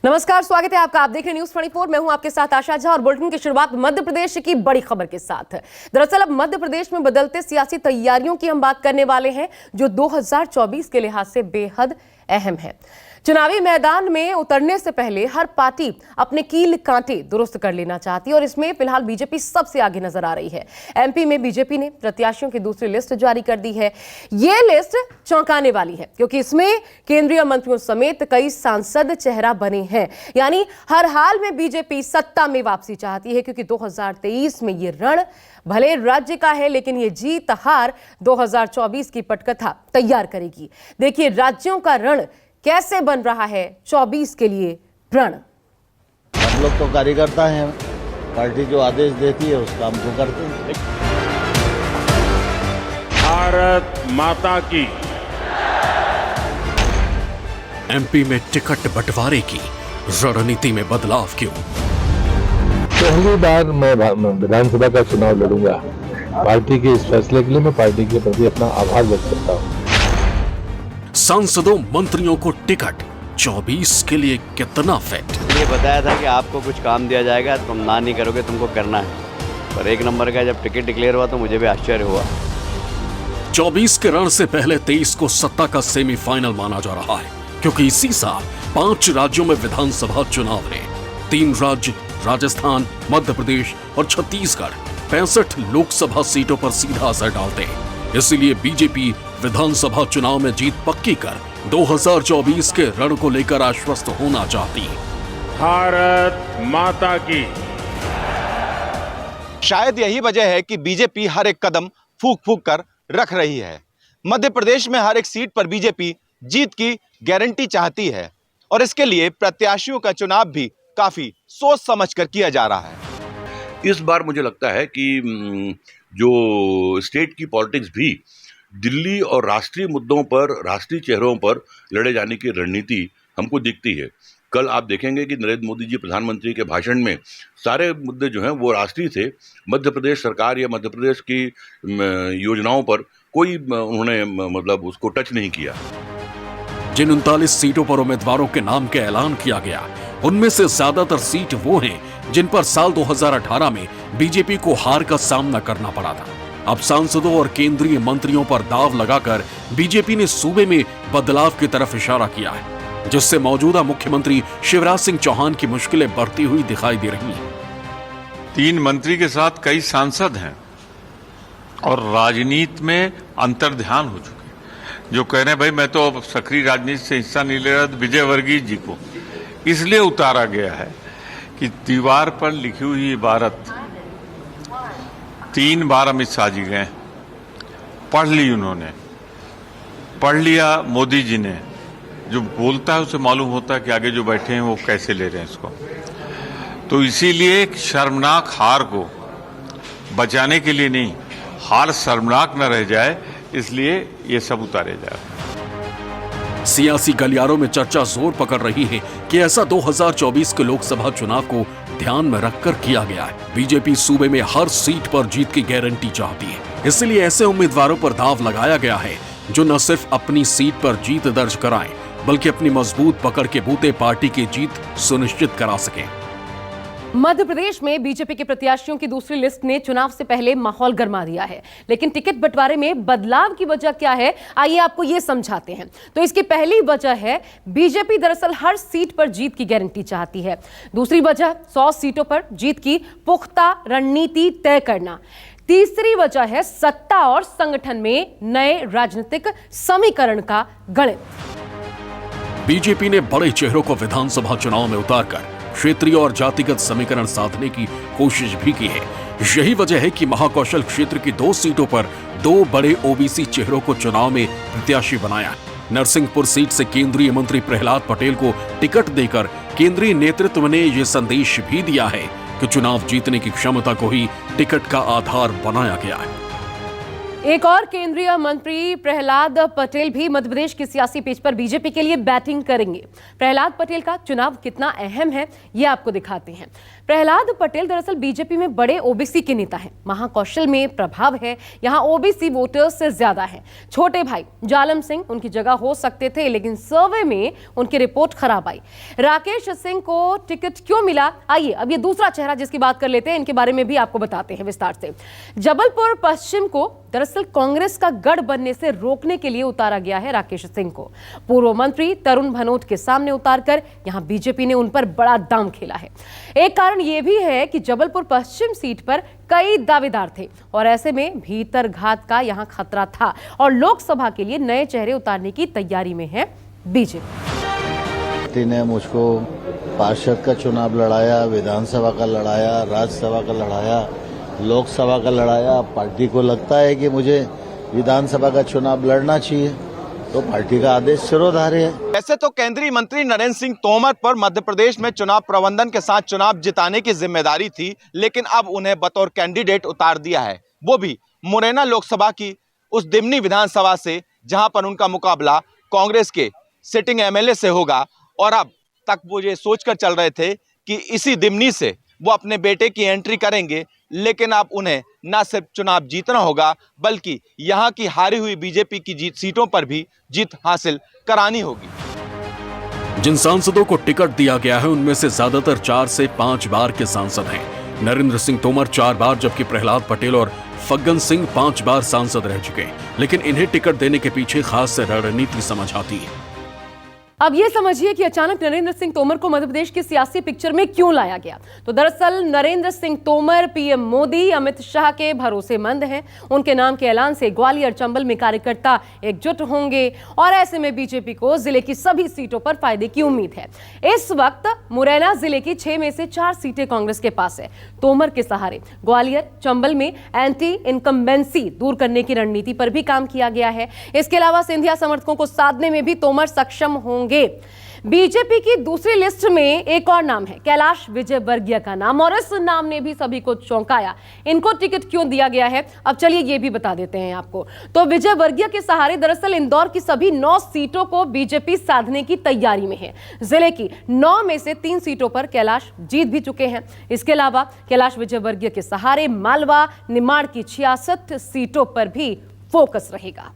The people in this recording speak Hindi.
नमस्कार, स्वागत है आपका। आप देख रहे हैं न्यूज़ 24। मैं हूं आपके साथ आशा झा और बुलेटिन की शुरुआत मध्य प्रदेश की बड़ी खबर के साथ। दरअसल अब मध्य प्रदेश में बदलते सियासी तैयारियों की हम बात करने वाले हैं, जो 2024 के लिहाज से बेहद अहम है। चुनावी मैदान में उतरने से पहले हर पार्टी अपने कील कांटे दुरुस्त कर लेना चाहती है और इसमें फिलहाल बीजेपी सबसे आगे नजर आ रही है। एमपी में बीजेपी ने प्रत्याशियों की दूसरी लिस्ट जारी कर दी है। ये लिस्ट चौंकाने वाली है क्योंकि इसमें केंद्रीय मंत्रियों समेत कई सांसद चेहरा बने हैं। यानी हर हाल में बीजेपी सत्ता में वापसी चाहती है, क्योंकि 2023 में ये रण भले राज्य का है, लेकिन ये जीत हार 2024 की पटकथा तैयार करेगी। देखिए राज्यों का रण कैसे बन रहा है 24 के लिए प्रण। हम लोग तो कार्यकर्ता हैं, पार्टी जो आदेश देती है उस काम को करते हैं। भारत माता की। एमपी में टिकट बंटवारे की रणनीति में बदलाव क्यों? पहली बार मैं विधानसभा का चुनाव लड़ूंगा। पार्टी के इस फैसले के लिए मैं पार्टी के प्रति अपना आभार व्यक्त करता हूँ। सांसदों मंत्रियों को टिकट 24 के लिए कितना फिट? ये बताया था कि आपको कुछ काम दिया जाएगा, तुम ना नहीं करोगे, तुमको करना है। पर एक नंबर का जब टिकट डिक्लेयर हुआ तो मुझे भी आश्चर्य हुआ। 24 के रण से पहले 23 को सत्ता का सेमीफाइनल माना जा रहा है, क्योंकि इसी साल 5 राज्यों में विधानसभा चुनाव हैं। 3 राज्य राजस्थान, मध्य प्रदेश और छत्तीसगढ़ 65 लोकसभा सीटों पर सीधा असर डालते हैं। इसीलिए बीजेपी विधानसभा चुनाव में जीत पक्की कर 2024 के रण को लेकर आश्वस्त होना चाहती है। भारत माता की। शायद यही वजह है कि बीजेपी हर एक कदम फूंक फूंक कर रख रही है। मध्य प्रदेश में हर एक सीट पर बीजेपी जीत की गारंटी चाहती है और इसके लिए प्रत्याशियों का चुनाव भी काफी सोच समझकर किया जा रहा है। इस बार मुझे लगता है कि जो स्टेट की पॉलिटिक्स भी दिल्ली और राष्ट्रीय मुद्दों पर, राष्ट्रीय चेहरों पर लड़े जाने की रणनीति हमको दिखती है। कल आप देखेंगे कि नरेंद्र मोदी जी प्रधानमंत्री के भाषण में सारे मुद्दे जो हैं वो राष्ट्रीय थे। मध्य प्रदेश सरकार या मध्य प्रदेश की योजनाओं पर कोई उन्होंने मतलब उसको टच नहीं किया। जिन 39 सीटों पर उम्मीदवारों के नाम का ऐलान किया गया, उनमें से ज्यादातर सीट वो हैं जिन पर साल 2018 में बीजेपी को हार का सामना करना पड़ा था। अब सांसदों और केंद्रीय मंत्रियों पर दाव लगाकर बीजेपी ने सूबे में बदलाव की तरफ इशारा किया है, जिससे मौजूदा मुख्यमंत्री शिवराज सिंह चौहान की मुश्किलें बढ़ती हुई दिखाई दे रही हैं। 3 मंत्री के साथ कई सांसद हैं और राजनीति में अंतर्ध्यान हो चुके, जो कह रहे हैं भाई मैं तो अब सक्रिय राजनीति से हिस्सा नहीं ले रहा। विजय वर्गीय जी को इसलिए उतारा गया है कि दीवार पर लिखी हुई इबारत 3 बार अमित शाह जी गए, पढ़ ली उन्होंने, पढ़ लिया मोदी जी ने। जो बोलता है उसे मालूम होता है कि आगे जो बैठे हैं वो कैसे ले रहे हैं इसको। तो इसीलिए एक शर्मनाक हार को बचाने के लिए नहीं, हार शर्मनाक न रह जाए, इसलिए ये सब उतारे जा रहे हैं। सियासी गलियारों में चर्चा जोर पकड़ रही है कि ऐसा 2024 के लोकसभा चुनाव को ध्यान में रखकर किया गया है। बीजेपी सूबे में हर सीट पर जीत की गारंटी चाहती है, इसलिए ऐसे उम्मीदवारों पर दाव लगाया गया है जो न सिर्फ अपनी सीट पर जीत दर्ज कराएं, बल्कि अपनी मजबूत पकड़ के बूते पार्टी की जीत सुनिश्चित करा सकें। मध्य प्रदेश में बीजेपी के प्रत्याशियों की दूसरी लिस्ट ने चुनाव से पहले माहौल गरमा दिया है, लेकिन टिकट बंटवारे में बदलाव की वजह क्या है, आइए आपको यह समझाते हैं। तो इसकी पहली वजह है बीजेपी दरअसल हर सीट पर जीत की गारंटी चाहती है। दूसरी वजह 100 सीटों पर जीत की पुख्ता रणनीति तय करना। तीसरी वजह है सत्ता और संगठन में नए राजनीतिक समीकरण का गणित। बीजेपी ने बड़े चेहरों को विधानसभा चुनाव में उतारकर क्षेत्रीय और जातिगत समीकरण साधने की कोशिश भी की है। यही वजह है कि महाकौशल क्षेत्र की 2 सीटों पर 2 बड़े ओबीसी चेहरों को चुनाव में प्रत्याशी बनाया। नरसिंहपुर सीट से केंद्रीय मंत्री प्रहलाद पटेल को टिकट देकर केंद्रीय नेतृत्व ने यह संदेश भी दिया है कि चुनाव जीतने की क्षमता को ही टिकट का आधार बनाया गया है। एक और केंद्रीय मंत्री प्रहलाद पटेल भी मध्य प्रदेश की सियासी पिच पर बीजेपी के लिए बैटिंग करेंगे। प्रहलाद पटेल का चुनाव कितना अहम है ये आपको दिखाते हैं। प्रहलाद पटेल दरअसल बीजेपी में बड़े ओबीसी के नेता हैं। महाकौशल में प्रभाव है, यहाँ ओबीसी वोटर्स से ज्यादा है। छोटे भाई जालम सिंह उनकी जगह हो सकते थे, लेकिन सर्वे में उनकी रिपोर्ट खराब आई। राकेश सिंह को टिकट क्यों मिला, आइए अब ये दूसरा चेहरा जिसकी बात कर लेते हैं, इनके बारे में भी आपको बताते हैं विस्तार से। जबलपुर पश्चिम को दरअसल कांग्रेस का गढ़ बनने से रोकने के लिए उतारा गया है राकेश सिंह को। पूर्व मंत्री तरुण भनोट के सामने उतारकर यहां बीजेपी ने उन पर बड़ा दांव खेला है। एक कारण यह भी है कि जबलपुर पश्चिम सीट पर कई दावेदार थे और ऐसे में भीतर घात का यहां खतरा था और लोकसभा के लिए नए चेहरे उतारने की तैयारी में है बीजेपी। ने मुझको पार्षद का चुनाव लड़ाया, विधानसभा का लड़ाया, राज्यसभा का लड़ाया, लोकसभा का लड़ाया। पार्टी को लगता है कि मुझे विधानसभा का चुनाव लड़ना चाहिए, तो पार्टी का आदेश सिरोधार्य है। वैसे तो केंद्रीय मंत्री नरेंद्र सिंह तोमर पर मध्य प्रदेश में चुनाव प्रबंधन के साथ चुनाव जिताने की जिम्मेदारी थी, लेकिन अब उन्हें बतौर कैंडिडेट उतार दिया है, वो भी मुरैना लोकसभा की उस दिमनी विधानसभा से जहां पर उनका मुकाबला कांग्रेस के सिटिंग एमएलए से होगा। और अब तक वो ये सोचकर चल रहे थे कि इसी दिमनी से वो अपने बेटे की एंट्री करेंगे, लेकिन अब उन्हें न सिर्फ चुनाव जीतना होगा बल्कि यहाँ की हारी हुई बीजेपी की सीटों पर भी जीत हासिल करानी होगी। जिन सांसदों को टिकट दिया गया है उनमें से ज्यादातर 4 से 5 बार के सांसद हैं। नरेंद्र सिंह तोमर 4 बार, जबकि प्रहलाद पटेल और फग्गन सिंह 5 बार सांसद रह चुके, लेकिन इन्हें टिकट देने के पीछे खास रणनीति समझ आती है। अब ये समझिए कि अचानक नरेंद्र सिंह तोमर को मध्य प्रदेश की सियासी पिक्चर में क्यों लाया गया। तो दरअसल नरेंद्र सिंह तोमर पीएम मोदी, अमित शाह के भरोसेमंद हैं। उनके नाम के ऐलान से ग्वालियर चंबल में कार्यकर्ता एकजुट होंगे और ऐसे में बीजेपी को जिले की सभी सीटों पर फायदे की उम्मीद है। इस वक्त मुरैना जिले की 6 में से 4 सीटें कांग्रेस के पास है। तोमर के सहारे ग्वालियर चंबल में एंटी इनकम्बेंसी दूर करने की रणनीति पर भी काम किया गया है। इसके अलावा सिंधिया समर्थकों को साधने में भी तोमर सक्षम होंगे। बीजेपी की दूसरी लिस्ट में एक और नाम है, कैलाश विजयवर्गीय का नाम, और इस नाम ने भी सभी को चौंकाया। इनको टिकट क्यों दिया गया है, अब चलिए ये भी बता देते हैं आपको। तो विजयवर्गीय के सहारे दरअसल इंदौर की सभी 9 सीटों को बीजेपी साधने की तैयारी में है। जिले की 9 में से 3 सीटों पर कैलाश जीत भी चुके हैं। इसके अलावा कैलाश विजयवर्गीय के सहारे मालवा निमाड़ की 66 सीटों पर भी फोकस रहेगा।